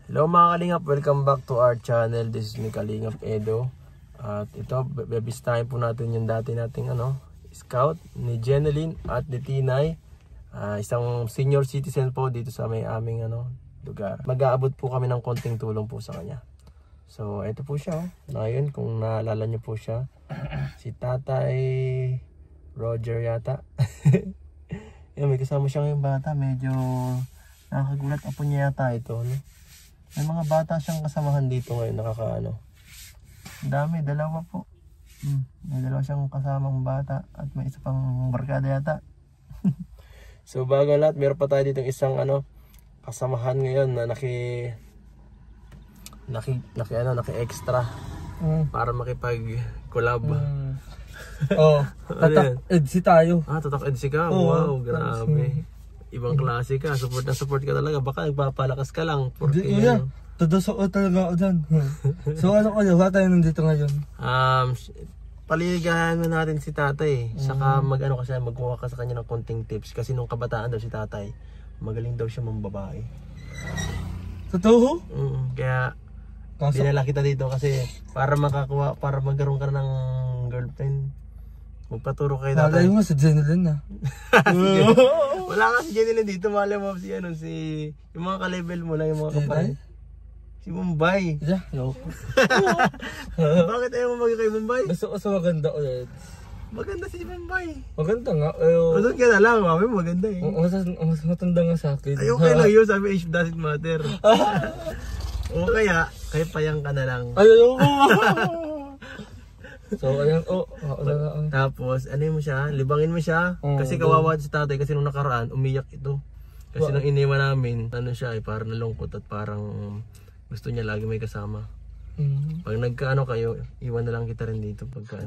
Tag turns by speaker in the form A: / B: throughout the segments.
A: Hello mga Kalingap, welcome back to our channel. This is me Kalingap Edo. At ito, bebistahin po natin yung dati nating scout ni Jeneline at ni Tinay. Isang senior citizen po dito sa may aming lugar. Mag-aabot po kami ng konting tulong po sa kanya. So ito po siya. Ngayon kung naalala niyo po siya, si Tatay Roger yata. Yan, may kasama siya ngayong bata. Medyo nakakagulat po niya yata ito. May mga bata siyang kasamahan dito ngayon, nakakaano. Ang dami, dalawa po. May dalawa siyang kasamang bata at may isa pang barkada yata. So bago lahat, meron pa tayo dito isang kasamahan ngayon na naki-extra para makipag-collab.
B: Tatak EDC tayo.
A: Tatak EDC ka? Wow, grabe. Ibang klase ka, support na support ka talaga. Baka nagpapalakas ka lang.
B: Tuduso talaga ako dyan. So bakit tayo nandito ngayon?
A: Paliligahan natin si tatay. Saka magkuha ka sa kanya ng konting tips. Kasi nung kabataan daw si tatay, magaling daw siya mambabae.
B: Totoo?
A: Kaya dinala kita dito kasi para magkaroon ka ng girlfriend. Magpaturo kayo tatay.
B: Malay mo si Jeneline
A: Wala nga si Jeneline dito. Malay mo si yung mga ka-level mo lang, yung mga kapatid. Si Mumbai.
B: Yeah, yo.
A: Bakit ayaw mo maging kay Mumbai?
B: Gusto ko sa maganda ulit.
A: Maganda si Mumbai.
B: Maganda nga.
A: Masod ka na lang, mami maganda eh.
B: Mas matanda nga sa akin.
A: Ay, okay lang yun, sabi age doesn't matter. O kaya payang ka na lang.
B: Ayaw. So ayan,
A: tapos mo siya, libangin mo siya. Kasi kawawa si tatay kasi nung nakaraan umiyak ito. Kasi nung iniwan namin, siya parang nalungkot at parang gusto niya lagi may kasama. Pag nagkaano kayo, iwan na lang kita rin dito pagka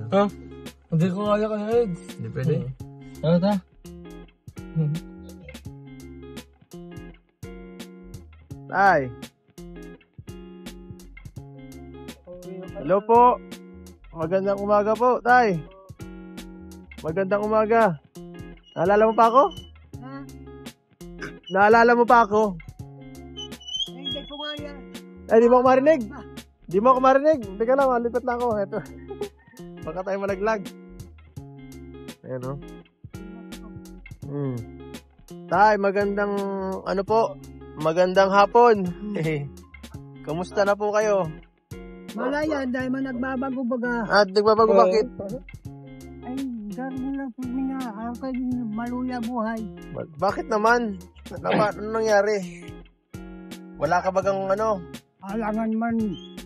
B: Hindi ko kaya ka na, Ed.
A: Hindi pwede.
B: Ano ta?
A: Tay. Hello po. Magandang umaga po, tay. Magandang umaga. Naalala mo pa ako? Naalala mo pa ako?
C: Hindi ko nga yan.
A: Ay, di mo ako marinig. Di mo ako marinig. Teka lang, malipit na ako. Ito. Baka tayo malaglag. Ayan o. Tay, magandang magandang hapon. Kamusta na po kayo?
C: Malaya, dahil man nagbabago baga.
A: At nagbabago bakit?
C: Ay, gano'n lang po nga. Ako kayo maluya buhay.
A: Bakit naman? Ano nangyari? Wala ka bagang
C: Alangan man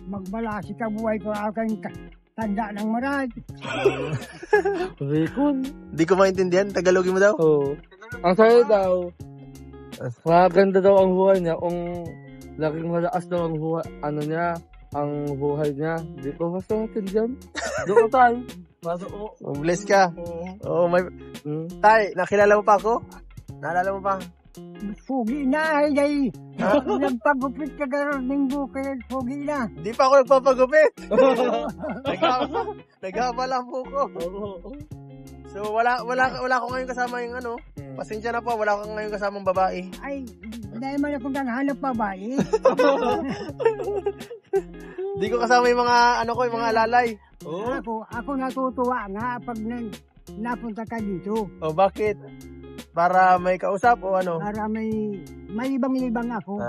C: magbalasi ka buhay ko. Ako kayo tanda ng maray.
A: Di ko maintindihan. Tagalogin mo daw?
B: Oo. Ang sayo daw, maganda daw ang buhay niya kung laging malakas daw ang buhay, ang buhay niya. Di ko basta natin dyan. Doon tayo.
A: Bless ka. Oo, tay, nakilala mo pa ako? Naalala mo pa?
C: Pugi na ay. Nagpagupit ka gano'n ng bukid. Pugi na.
A: Di pa ako nagpapagupit. Naghaba lang po ko. So wala ko ngayon kasama yung pasensya na po, wala ko ngayon kasamang babae.
C: Ay, dahil man akong naghanap babae.
A: Di ko kasama yung mga yung mga alalay.
C: Ako natutuwa nga pag napunta ka dito.
A: Bakit? Para may kausap o ano?
C: Para may ibang ako.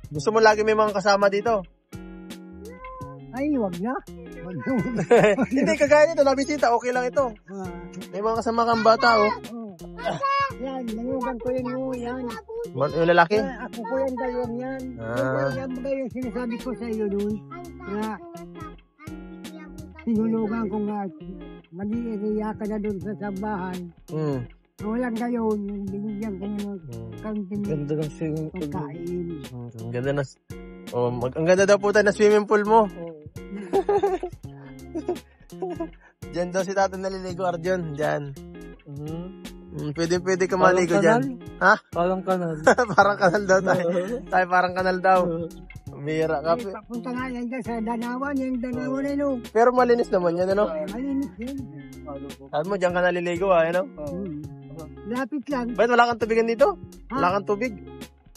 A: Gusto mo lagi may mga kasama dito?
C: Ay, wag na.
A: Hindi, kagaya nito, nabisita, okay lang ito. May mga kasama kang bata,
C: Yan, nangugan ko yan.
A: Yung lalaki?
C: Ako ko yan, dalawang yan. Yan ba yung sinasabi ko sa iyo doon? Na sinulugan ko nga, mag-iiya ka na doon sa sambahan. Walang gayon, binigyan ko ng kanting pagkain.
A: Ang ganda na. Ang ganda daw po tayo na swimming pool mo. Diyan daw si tatay naliligo, Arjon. Diyan. Pwede ka maligo dyan. Ha?
B: Parang kanal.
A: Parang kanal daw tayo. Tayo parang kanal daw. Bira ka.
C: Papunta nga yan sa Danawan, yung Danawan ano.
A: Pero malinis naman yan,
C: Malinis din.
A: Sabi mo, dyan ka naliligo,
C: Lapit lang.
A: Bakit wala kang tubigan dito? Wala kang tubig?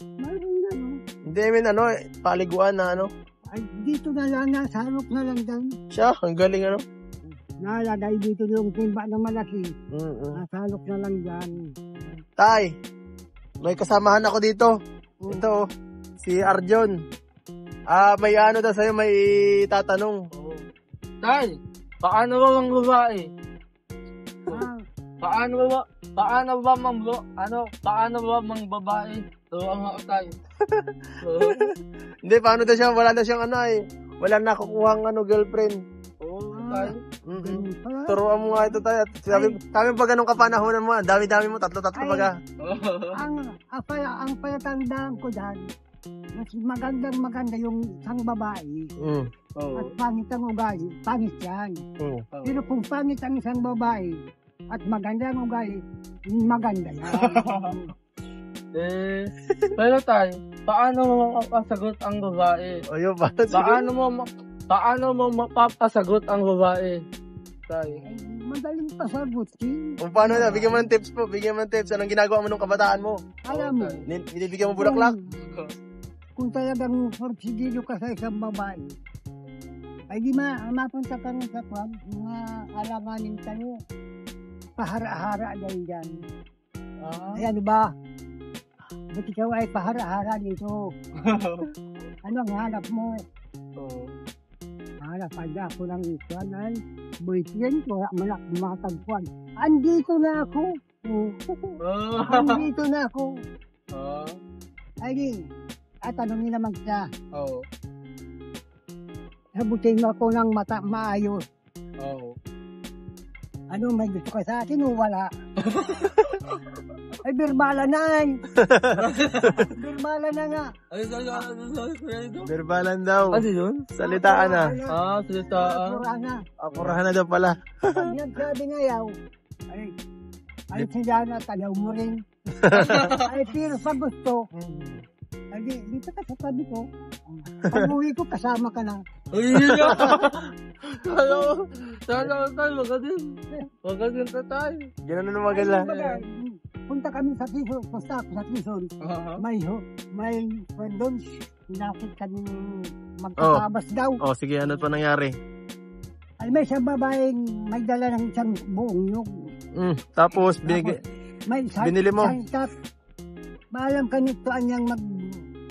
C: Mayroon
A: Hindi, ano, paliguan na ano.
C: Ay, dito na lang, nasalok na lang dyan.
A: Siya, ang galing ano.
C: Nalagay dito yung timba na malaki. Nasalok na lang dyan.
A: Tay, may kasamahan ako dito. Ito, si Arjon. May ano daw sa'yo, may tatanong.
B: Tay, paano ba mang babae? Paano ba mang babae? Turuan ako tayo.
A: Hindi, paano daw siya? Wala na siyang ano eh. Wala na kukuhang girlfriend.
B: Oo, tayo.
A: Turuan mo nga ito tayo. Sabi pa ganun kapanahonan mo. Dami-dami mo, tatlo baga.
C: Ang palatandaan ko dyan, mas maganda yung isang babae. At pangit ang ugali, pangit yan. Pero kung pangit ang isang babae, at maganda ang ugali, maganda yan.
B: Pero tayo, paano mo mapapasagot ang babae? Paano mo mapapasagot ang babae? Tayo.
C: Madaling pasagutin.
A: Kung paano na, bigyan mo ng tips po. Bigyan mo ng tips. Anong ginagawa mo nung kabataan mo?
C: Alam mo.
A: Binibigyan mo bulaklak?
C: Kung talagang porsigilo ka sa isang babae, ay di mapunta ka sa kwan, mga alamanin tayo. Pahara-hara dyan. Ayan ba? Ba't ikaw ay pahara-hara dito? Ano ang hanap mo? Hanap ako ng iswan ay boyfriend ko, wala matagpuan. Andito na ako. Andito na ako. Ay di, at tanongin naman siya. Sabutin mo ako ng mata maayos. Ano, may gusto ka sa akin o wala? Ay, birbala na eh. Birbala na nga.
A: Birbalan daw.
B: Ano yun?
A: Salitaan na.
B: Salitaan.
A: Apurahan na daw pala.
C: Pag nagsabi ngayaw, ay sila na talaw mo rin. Ay, pero sa gusto, ay, dito ka sa tabi ko. Pag uwi ko, kasama ka na.
B: Sana tayo, magaling tayo.
A: Ganun na magala.
C: Punta kami sa Quezon, pusta ako sa Quezon. May doon, hinapit kami magkakabas daw.
A: Sige, ano pa nangyari?
C: Ay, may isang babaeng may dala ng isang buong nyug.
A: Tapos, binili mo?
C: Maalam ka nito anyang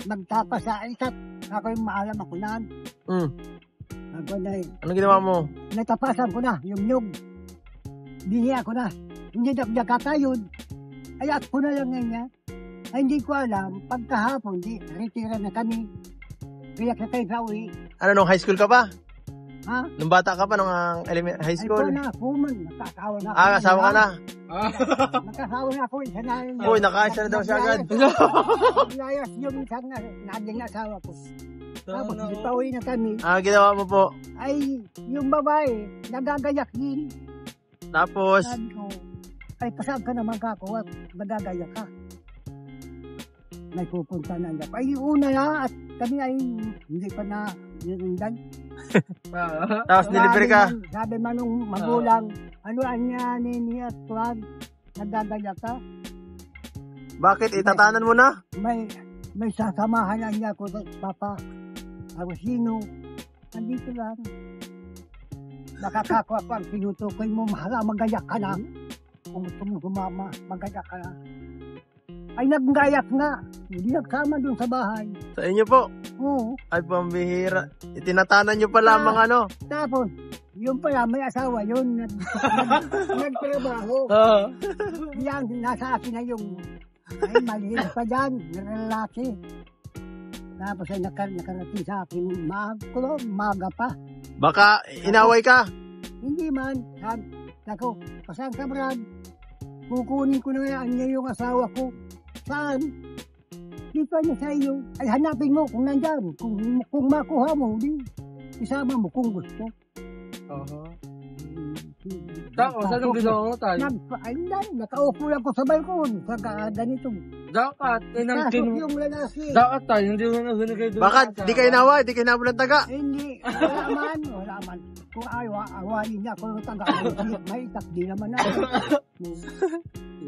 C: magtapa sa isat. Ako yung maalam ako na.
A: Anong ginawa mo?
C: Natapasan ko na yung nyug. Biniya ko na. Hindi nakakayod. Ay ako na lang ngayon. Ay hindi ko alam. Pagkahapon, retira na kami. Kaya ka tayo sa uwi.
A: Ano, nung high school ka pa?
C: Ha?
A: Nung bata ka pa, nung high school?
C: Ay, na ako man. Nakasawa na ako.
A: Kasawa ka na?
C: Nakasawa na ako. Isa na yun.
A: Uy, nakaisa na daw siya agad.
C: Layas yung isang naging asawa ko. Tapos, hindi pa uwi na kami.
A: Ginawa mo po?
C: Ay, yung babae, nagagayak din.
A: Tapos?
C: Sabi ko, ay pasag ka naman ka ako at nagagayak ka. May pupunta na niya. Ay, una na at kami ay hindi pa na nirindan.
A: Tapos nilibre ka?
C: Sabi man nung magulang, ano anya nini at tuwag, nagagayak ka.
A: Bakit? Itatanan mo na?
C: May sasamahan na niya ako sa papa. Ako sino? Nandito lang. Nakakakuha ko ang pinutukoy mo, mahala, magayak ka na. Kung gusto mo sumama, magayak ka na. Ay, naggayak nga. Hindi nagsama doon sa bahay.
A: Sa inyo po?
C: Oo.
A: Ay, pambihira. Itinatanan nyo pa lamang ano?
C: Tapos, yung pala, may asawa yun. Nagtrabaho. Yan, nasa akin na yung, ay, maliit pa dyan, lalaki. Tapos ay nakarati sa akin, maga pa.
A: Baka inaway ka?
C: Hindi man. Ako, pasang ka Brad, kukunin ko na niya yung asawa ko. Saan? Dito niya sa iyo. Ay hanapin mo kung nandyan. Kung makuha mo, isama mo kung gusto.
B: Tapos, anong ginawa mo tayo?
C: Nakaupo lang ko sa balkon. Sa ganito.
B: Dapat,
C: yung lalaki.
B: Dapat tayo, hindi mo na binigay doon.
A: Bakit? Di kayo nawa? Di kayo nabulang taga?
C: Hindi. Wala man. Kung awayin niya ako ng taga, may itak di naman ako.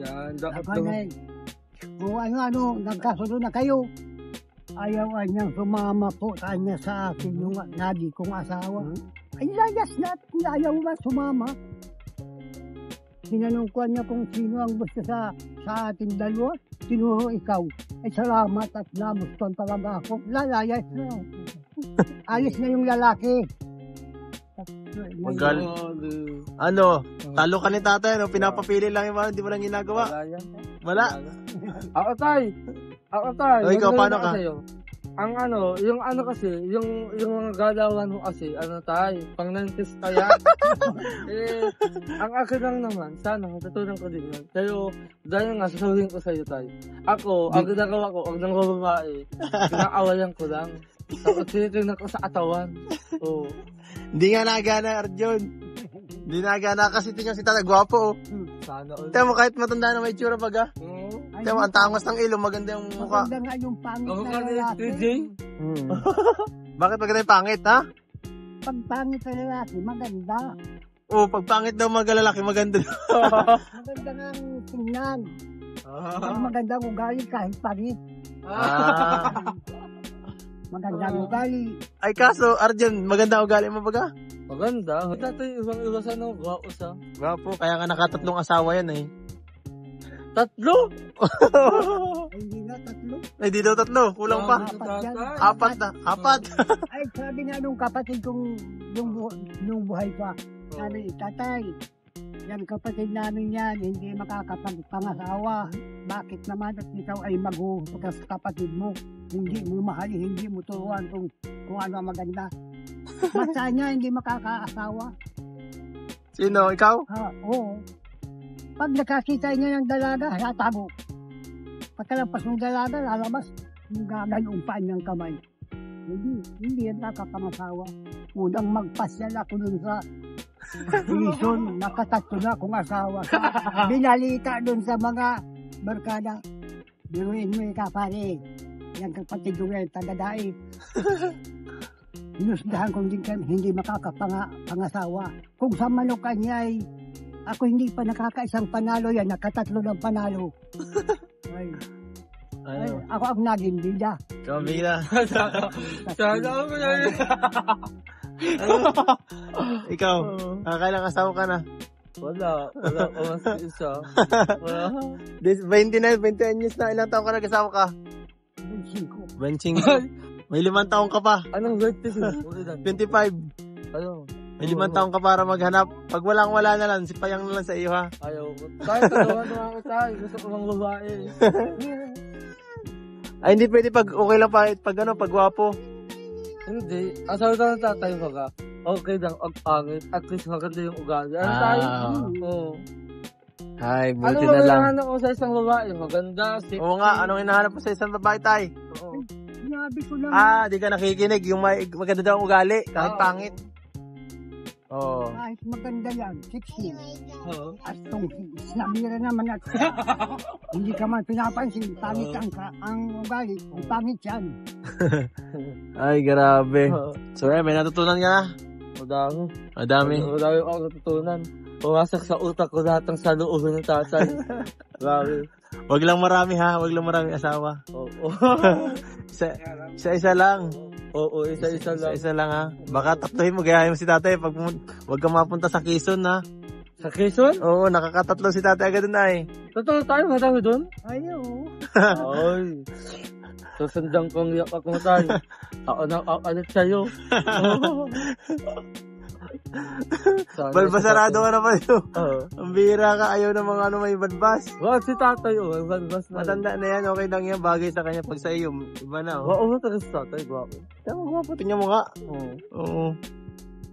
B: Yan, dapat
C: Kung ano, nagkasundo na kayo. ayaw niyang sumama po kanya sa akin yung lagi kong asawa. Ay, layas na at ayaw ba sumama. Tinanong ko niya kung sino ang gusto sa ating dalawa. Tinuro ikaw. Ay, salamat at nagustuhan talaga ako. Lalayas na. Alis na yung lalaki.
A: Magaling. Ano? Talo ka ni tatay, no? Pinapapili lang yung mga, hindi mo lang ginagawa. Wala.
B: Ako tay.
A: O, ikaw, paano ka?
B: Ang ano, yung ano kasi, yung mga galawan mo kasi, ano tay, pang nantis kaya. Ang akin lang naman, sana, matutunan ko din yan. Pero, dahil nga, sasabihin ko sa'yo tay. Ako, ang ginagawa ko, ang nang babae, pinaawayan ko lang. Tapos tinitingnan ko sa atawan. Oo.
A: Hindi nga nagana, Arjun. Hindi nagana kasi tingnan si tatay, gwapo, oh.
B: Sana all.
A: Tiyan mo, kahit matanda na may tsura baga. Tiyan mo, ang tangos ng ilong, maganda yung mukha.
C: Maganda nga yung pangit
B: Ako
C: na
B: ka ni
C: lalaki.
B: TJ?
A: Bakit maganda yung pangit, ha?
C: Pag pangit na lalaki, maganda.
A: Oo, pag pangit daw mga lalaki, maganda.
C: Maganda nga ang tingnan. Pag maganda ang ugali kahit pangit.
A: Ah.
C: Maganda ang ugali.
A: Ay, kaso, Arjun, maganda ugali mo baga?
B: Maganda. Dati ibang iwasan ako, gwapo sa.
A: Gwapo, kaya nga nakatatlong asawa yan, eh.
B: Tatlo?
C: Ay, hindi na tatlo.
A: Ay, di daw tatlo, kulang pa. Apat na, apat.
C: Ay, sabi nga nung kapatid kong nung buhay pa. Sabi, tatay, yan kapatid namin yan, hindi makakapagpangasawa. Bakit naman at ikaw ay maghuhugas sa kapatid mo? Hindi mo mahali, hindi mo turuan kung ano ang maganda. Basta niya hindi makakaasawa.
A: Sino, ikaw?
C: Ha, oo. Pag nakakita niya ng dalaga, natago. Pagkalampas ng dalaga, lalabas, gagayong paan niyang kamay. Hindi yan nakapangasawa. Unang magpasyal ako dun sa prison, nakatatlo na akong asawa. Binalita dun sa mga barkada. Biruin mo ka pare. Yan kapatid ko yan, taga-daig. Inusdahan kong hindi makakapangasawa. Kung sa manukan niya ay ako hindi pa nakakaisang panalo yan, nakatatlo ng panalo. Ay, ako ang naging bida.
A: Kamila.
B: Sana ako na yun.
A: Ikaw, kailang asawa ka na?
B: Wala ko mas isa.
A: 29, 20 anyos na, ilang taon ka nag-asawa ka?
C: 25.
A: 25. May 5 taon ka pa.
B: Anong birthday ko?
A: 25.
B: Ano?
A: May 5 taon ka para maghanap. Pag wala na lang, sipayang na lang sa iyo, ha?
B: Ayaw ko. Tayo, tawa ko tayo. Gusto ko mga babae.
A: Ay, hindi pwede pag okay lang pag gwapo.
B: Hindi. Asawa ka ng tatay mo ka. Okay lang, ang pangit. At least maganda yung ugali. Ano tayo? Oo.
A: Ay,
B: Ano
A: buti
B: ba
A: na lang.
B: hinahanap ko sa isang babae? Maganda, sexy.
A: Oo nga, anong hinahanap mo sa isang babae, tay?
B: Oo.
C: Sinabi ko lang,
A: Di ka nakikinig. Yung maganda daw ang ugali, kahit pangit. Oo.
C: kahit maganda yan, sexy.
B: Oo.
C: At kung sinabira naman at hindi ka man pinapansin, pangit ang ugali, kung pangit yan.
A: Ay, grabe.
B: Oo.
A: So, may natutunan ka na?
B: Madami.
A: Madami.
B: Madami ako natutunan. Pumasok sa utak ko lahat ng saluubin ng tatay. Grabe.
A: Wag lang marami, ha? Wag lang marami asawa.
B: Oo.
A: Isa lang.
B: Oo, isa-isa lang.
A: Isa lang, ha? Baka taktuhin mo, gayahin mo si tatay pag wag ka mapunta sa Quezon, ha?
B: Sa Quezon?
A: Oo, nakakatatlo si tatay agad na, eh.
B: Totoo tayo, madami doon?
C: Ayaw.
B: Ay. Susundang kong yapak mo tayo. Ako na alit sa'yo.
A: Balbasarado ka na pa yun.
B: Oo.
A: Ang bihira ka, ayaw ng mga may badbas.
B: Bakit si tatay may banbas na?
A: Matanda na yan, okay lang yan. Bagay sa kanya pag sa iyo. Iba na, oh.
B: Oo, talaga si tatay. Bakit?
A: Tama ba? Tingnan mo nga.
B: Oo.
A: Oo.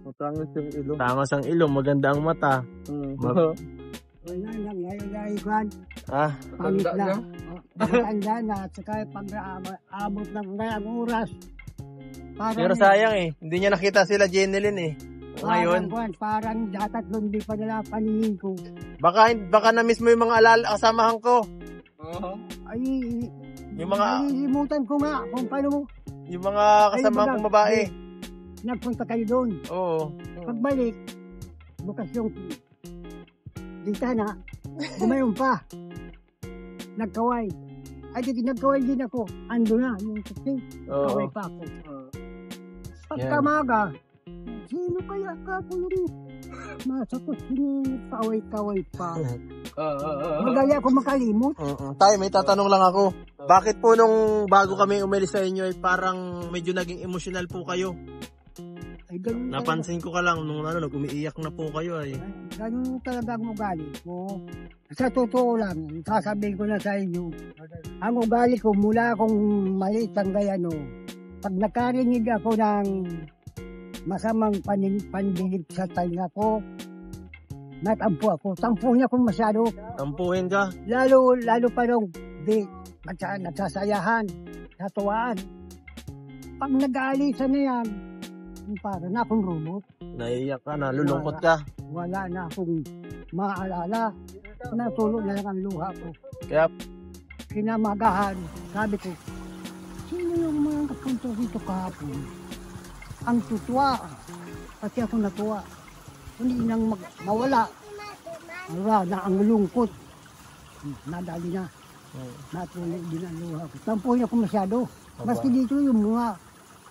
B: Matangis yung ilong.
A: Tangos ang ilong, maganda ang mata.
C: Wala lang, ngayon kwan,
A: Ah,
C: pangit
B: Tanda
C: na.
B: na?
C: Matanda na, at saka pag abot ng ngayang oras. Parang,
A: pero sayang eh. Hindi niya nakita sila Jeneline eh. Ngayon,
C: Parang tatatlo hindi pa nila paningin ko.
A: baka na-miss mo yung mga kasamahan ko.
B: Oo.
C: Ay,
A: Yung mga-
C: nalilimutan ko nga kung paano
A: Yung mga kasamahan kong babae.
C: nagpunta kayo doon.
A: Oo.
C: Pagbalik, bukas yung bintana, gumayon pa. Nagkaway. Ay, di nagkawal din ako. Ando na, yung kasi.
A: Oo.
C: Kaway pa ako. Pagkamaga, sino kaya ka kung nasa kusina, kaway-kaway pa. Madali ako makalimot.
A: Tay, may tatanong lang ako. Bakit po nung bago kami umalis sa inyo ay parang medyo naging emosyonal po kayo?
C: Ay, ganun
A: Napansin ko ka lang nung umiiyak na po kayo ay.
C: Ganun talaga ang ugali ko. Sa totoo lang, sasabihin ko na sa inyo, ang ugali ko mula akong maliit hanggang pag nakarinig ako ng masamang pandilig sa talinga ko, natampo ako. Tampuhin ako masyado.
A: Tampuhin ka?
C: Lalo pa nung nagsasayahan, natuwaan. Pag nag-aalisan na yan, para na akong robot.
A: Naiiyak ka na, lulungkot ka.
C: Wala na akong maalala. Natulog na lang ang luha ko.
A: Kaya,
C: Kinamagahan, sabi ko, sino yung mga kapunto dito kahapon? Ang tutuwa, pati ako natuwa. Hindi nang mawala. Wala na ang lungkot. Nadali na. Natulog din ang luha ko. Tampuhin ako masyado. Basta dito yung mga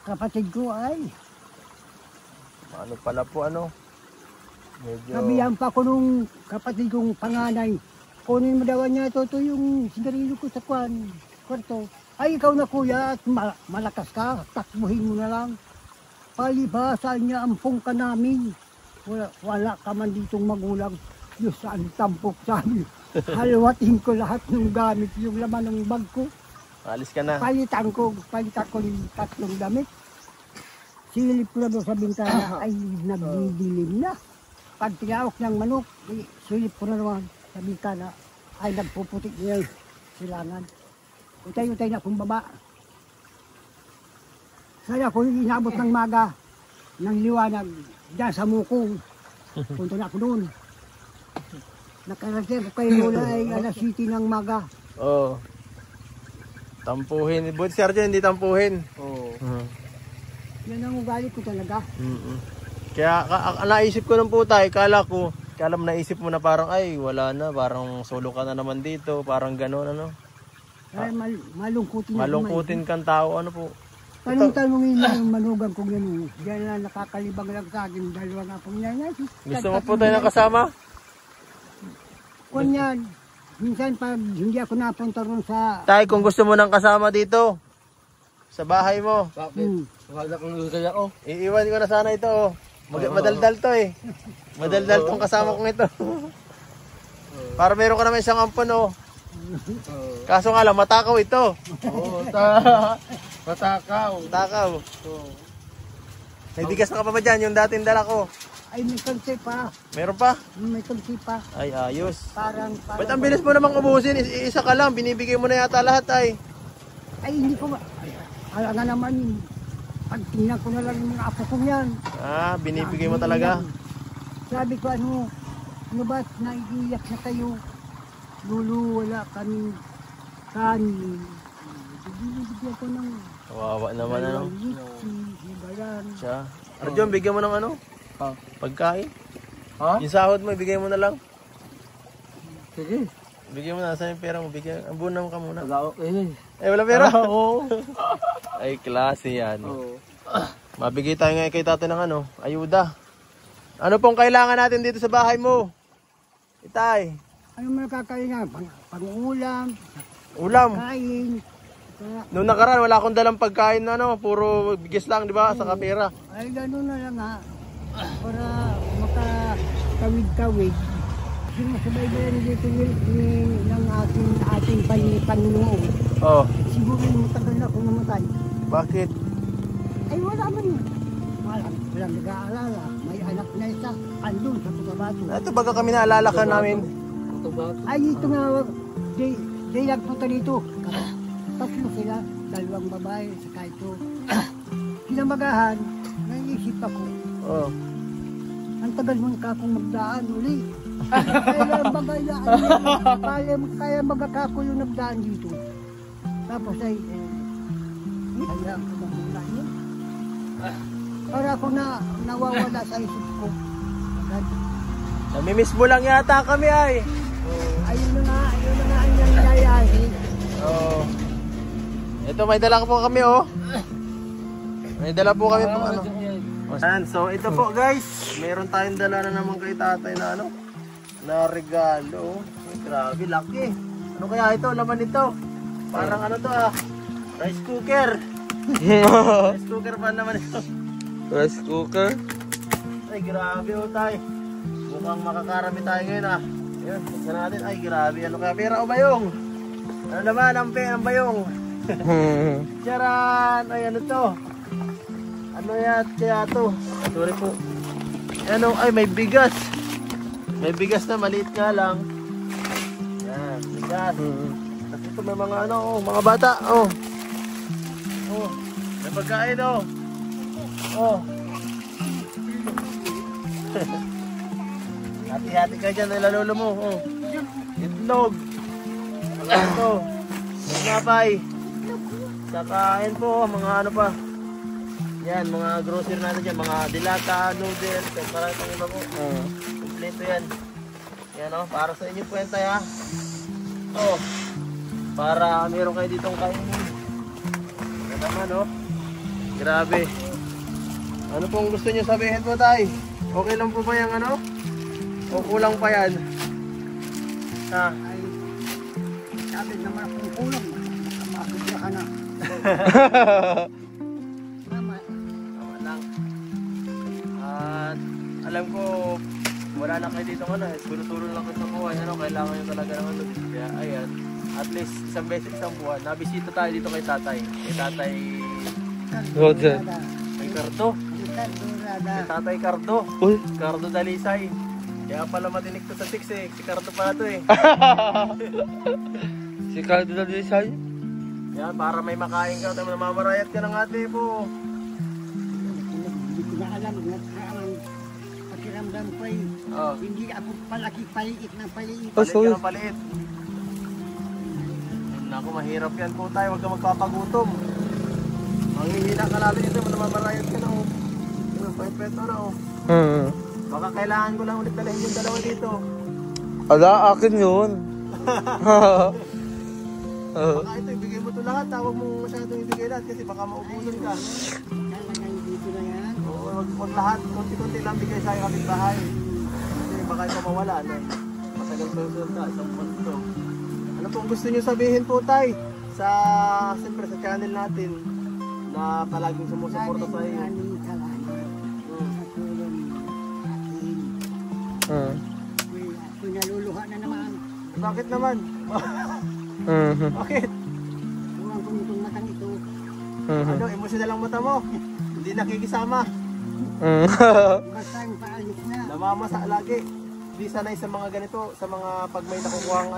C: kapatid ko ay
A: ano pala po medyo...
C: sabihan pa ko nung kapatid kong panganay, kunin mo daw niya ito yung sigarilyo ko sa kwarto. Ay, ikaw na kuya at malakas ka, takbuhin mo na lang. Palibasan niya ang pungka namin. Wala ka man ditong magulang. Diyos, ang tampok sabi. Halawatin ko lahat ng gamit, yung laman ng bag ko.
A: Alis ka na.
C: Palitan ko yung tatlong damit. Silip ko na doon sa bintana ay nagdidilim na. Pag tinawak ng manok, silip ko na naman sa bintana ay nagpuputik niya silangan. Utay-utay na akong baba. Sana ako inabot ng maga ng liwanag dyan sa mukong. Punta na ako doon. Nakarating ko kayo mula ay alas 7 ng maga.
A: Oo. Tampuhin. Buti si Arjo hindi tampuhin.
B: Oo.
C: Yan ang ugali ko talaga.
A: Kaya naisip ko nung po tayo, kala mo naisip mo na parang ay wala na, parang solo ka na naman dito, parang gano'n
C: Ay, malungkutin.
A: Malungkutin kang tao, po.
C: Tanong-tanongin lang yung manugang kong yan. Diyan na nakakalibang lang sa akin, dalawa nga pong nanay.
A: Gusto mo po tayo ng kasama?
C: Kung yan, minsan pag hindi ako napunta ron sa...
A: Tay, kung gusto mo ng kasama dito, sa bahay mo.
B: Bakit? Wala kang kaya ko.
A: Iiwan ko na sana ito. Madaldal to eh. Madaldal tong kasama kong ito. Para meron ka naman isang ampon Kaso nga lang, matakaw ito.
B: Oo, matakaw.
A: Matakaw. May bigas na ka pa ba dyan? Yung dating dala ko.
C: Ay, may kalsi pa.
A: Meron pa?
C: May kalsi pa.
A: Ay, ayos.
C: Parang...
A: Ba't ang bilis mo namang ubusin? Isa ka lang, binibigay mo na yata lahat ay.
C: Ay, hindi ko alam nga naman, pag tingnan ko na lang yung mga apo kong yan.
A: Binibigay mo talaga?
C: Sabi ko, ano ba, naiiyak na kayo. Lulu, wala kami kanin. Bibigyan ko ng...
A: Kawawa naman
C: Hibayan.
A: Siya. Arjon, bigyan mo ng pagkain.
B: Ha?
A: Yung sahod mo, ibigay mo na lang.
B: Sige.
A: Bigyan mo na, saan yung pera mo? Abunam ka muna.
B: Wala ko
A: Wala pera?
B: Oo.
A: Ay, klase yan.
B: Oo.
A: Mabigay tayo ngayon kay tatay ng ayuda. Ano pong kailangan natin dito sa bahay mo? Itay.
C: Ano mo nakakalingan? Pang-ulam,
A: Ulam.
C: kain.
A: Noong nakaraan, wala akong dalang pagkain puro bigas lang, di ba? Sa kapera.
C: Ay, gano'n na lang para makatawid-tawid. Sinusubaybayan dito ng ating Panginoon.
A: Oh.
C: Siguro matagal na akong namatay.
A: Bakit?
C: Ay, wala man yun. Walang nag-aalala. May anak na isa. Andun sa Tugabato.
A: Ito baga kami naalala ka namin.
C: Ay, ito nga. Di nagpunta dito. Tatlo sila. Dalawang babae. Saka ito. Kinamagahan. Naisip ako.
A: Oh.
C: Ang tagal mo na akong magdaan uli. Kaya magkakako yung nagdaan dito. Tapos ay kaya ako magmula yun. Para ako nawawala sa isip ko.
A: Namimiss mo lang yata kami ay.
C: Ayun na nga ang nangyayari.
A: Oh. Ito may dala po kami oh. May dala po kami po ano. Ayan, so ito po guys, meron tayong dala na naman kay tatay na ano, na regalo. Ay, grabe, laki. Ano kaya ito, laman nito? Parang ano to ah, rice cooker. Rice cooker pa naman ito.
B: Rice cooker?
A: Ay, grabe oh tay. Mukhang makakarami tayo ngayon ah. Ayun, buksan natin. Ay, grabe. Ano kaya? Pera o bayong? Ano naman ang bayong? Charan! Ay, ano to? Ano yan? Kaya to? Sorry po. Ano? Ay, may bigas. May bigas na maliit nga lang. Yan, bigas. Tapos ito may mga ano, oh, mga bata. Oh. Oh. May pagkain oh. Oh. Hati-hati ka dyan, ilalolo mo. Oh. Itlog. Ito. Napay. Saka yun po, mga ano pa. Yan, mga grocery natin dyan. Mga dilata, noodles. Marami pang iba po. Kompleto yan. Yan o, para sa inyo po yan tayo ha. Oh. Para meron kayo ditong kainin. Yan naman o. Grabe. Ano pong gusto nyo sabihin po tayo? Okay lang po ba yung ano? O kulang pa yan? Ha?
C: Ay, sabi naman kung kulang, makakabla ka na. Tama.
A: Tama lang. At alam ko, wala na kayo dito ano, sulong-sulong lang kayo sa buhay. Ano, kailangan nyo talaga ng ano. Kaya ayan, at least isang beses isang buwan, nabisita tayo dito kay tatay. Kay tatay
B: Roger.
A: kay Cardo. Kay tatay Cardo.
B: Uy.
A: Cardo Dalisay. Kaya pala matinik to sa 6 eh. Si Cardo pala to eh.
B: Si Cardo Dalisay?
A: Yan, para may makain ka. Namamarayat ka ng ate po.
C: Hindi ko na alam, ang pakiramdam ko ay
A: Oh.
C: hindi ako palaki paliit ng paliit.
A: Palit ka ng palit. Naku, mahirap yan po tayo. Huwag ka magpapagutom. Manghihina ka natin ito. Namamarayat ka na oh. Pwede na oh. Baka kailangan ko lang ulit dalhin yung dalawa dito.
B: Ala, akin yun.
A: Baka ito, ibigay mo ito lahat. Huwag mo masyadong ibigay lahat kasi baka maubusan ka.
C: Talagang dito na yan.
A: Oo, wag lahat. Kunti-kunti lang bigay sa kapit bahay. Kasi baka ito mawala. Ano? Masagal susunod ka. Isang punto. Ano pong gusto nyo sabihin po tay? Siyempre sa channel natin na palaging sumusuporta sa iyo.
C: Maraming salamat sa tulong akin. Ako naluluha na naman.
A: Bakit naman? Bakit?
C: Huwag ko nitong matang ito.
A: Ano, emosyonal ang mata mo? Hindi nakikisama.
C: Basta yung paalis na.
A: Namamasa lagi. Hindi sanay sa mga ganito, sa mga pag may nakukuhang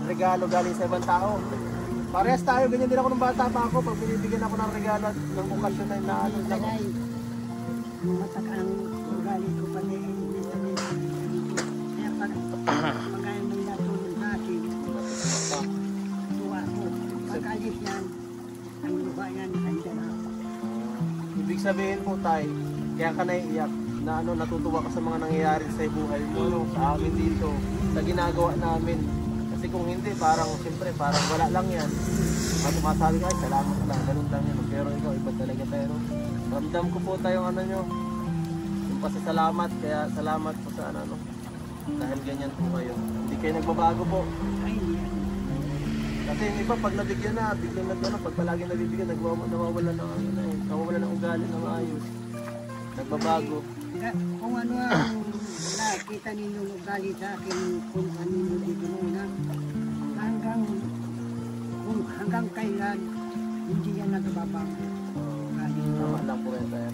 A: regalo galing sa ibang tao. Parehas tayo, ganyan din ako nung bata pa ako. Pag binibigyan ako ng regalo at ng okasyon na inaano na ako.
C: Sanay. Matak ang ugali ko pa rin. Kaya pag magayon ng natulog sa akin, tuwa ko. Pag-alis yan, ang lupa yan, andyan na.
A: Ibig sabihin po tayo, kaya ka naiiyak na natutuwa ka sa mga nangyayari sa buhay mo, sa amin dito, sa ginagawa namin. Kasi kung hindi, parang siyempre, parang wala lang yan. At masabi ka, salamat lang, ganun lang yan. Pero ikaw, iba talaga tayo. No? Ramdam ko po tayong yung pasasalamat, kaya salamat po sa dahil ganyan po kayo. Hindi kayo nagbabago po. Kasi yung iba, pag nabigyan na, biglang pag palagi nabibigyan, nawawala ng ugali na maayos. Nagbabago.
C: Kung ano ang nakita ninyong ugali sa akin, kung ano ninyo dito muna, hanggang kailan, hindi yan nagbabago.
A: Tama lang po yan tayo.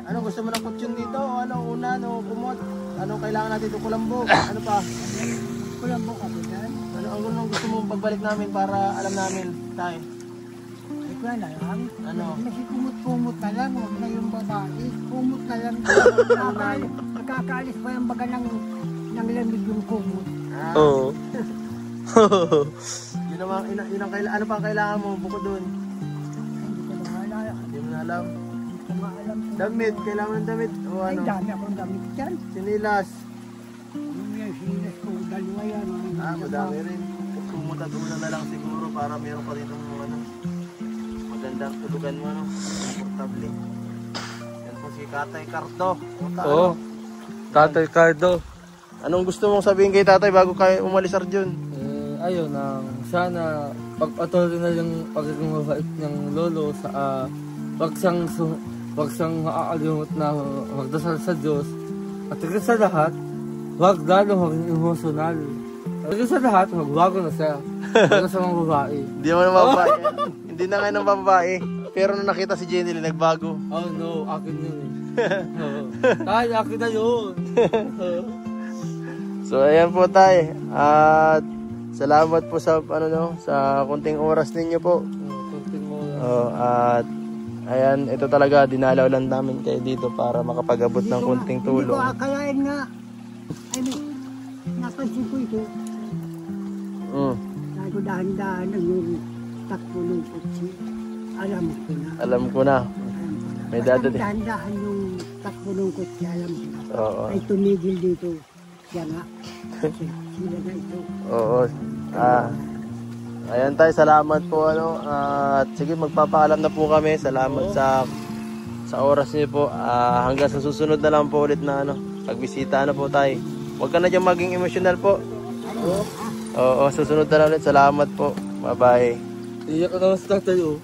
A: Ano, gusto mo ng kutsyon dito? O ano, unan o kumot? Anong kailangan natin ito? Kulambog? Ano pa?
C: Kulambog ako dyan.
A: Ano gusto mo pagbalik namin para alam namin tayo?
C: Hindi ko na alam.
A: Ano?
C: Kasi kumot-kumot na lang, huwag na yung babae. Kumot na lang. Nakakaalis pa yung baga ng lamig yung kumot.
B: Oo.
A: Yun naman, ano pa ang kailangan mo bukod doon?
C: Hindi ko na maalala.
A: Hindi mo na alam.
C: Hindi ko maalam.
A: Damit, kailangan ng damit. O
C: Ay,
A: ano?
C: dami akong damit dyan.
A: Sinilas.
C: Ano yan, sinas ko, dalawa yan.
A: Madami rin. pumunta doon na lang siguro para meron pa rin ano, magandang tulugan mo, ano, komportable. Yan po si Tatay Cardo.
B: Oo. Tatay Cardo.
A: Anong gusto mong sabihin kay tatay bago kayo umalis, Arjun?
B: Ayun, sana pagpatuloy na yung pagiging mabait ng lolo sa wag siyang maaalimot na magdasal sa Diyos. At higit sa lahat, wag lalo maging emotional. Higit sa lahat, magbago na siya. Wag sa mga babae.
A: Hindi naman ng babae. Hindi na ngayon ng babae. Pero nung nakita si Jenny, nagbago.
B: Oh no, akin yun eh. Tay, akin na yun.
A: So ayan po tayo. At salamat po sa sa kunting oras ninyo po.
B: Kunting mo.
A: At ayan, ito talaga dinalaw lang namin kayo dito para makapag-abot ng kunting tulong.
C: Hindi ko akalain nga. Ano, napansin ko ito. Nago dahan-dahan ang yung takbo ng kutsi. Alam ko na.
A: Alam ko na. May dadating.
C: Dahan-dahan yung takbo ng kutsi. Alam ko na.
A: Oo.
C: Ay tumigil dito. Siya nga. Sila na ito.
A: Oo. Ayan tayo, salamat po at sige, magpapaalam na po kami. Salamat sa oras niyo po. Hanggang sa susunod na lang po ulit na pagbisita po tayo. Huwag ka na dyan maging emotional po. Oo, susunod na lang ulit. Salamat po. Bye bye.
B: Iyak ka na sa tayo.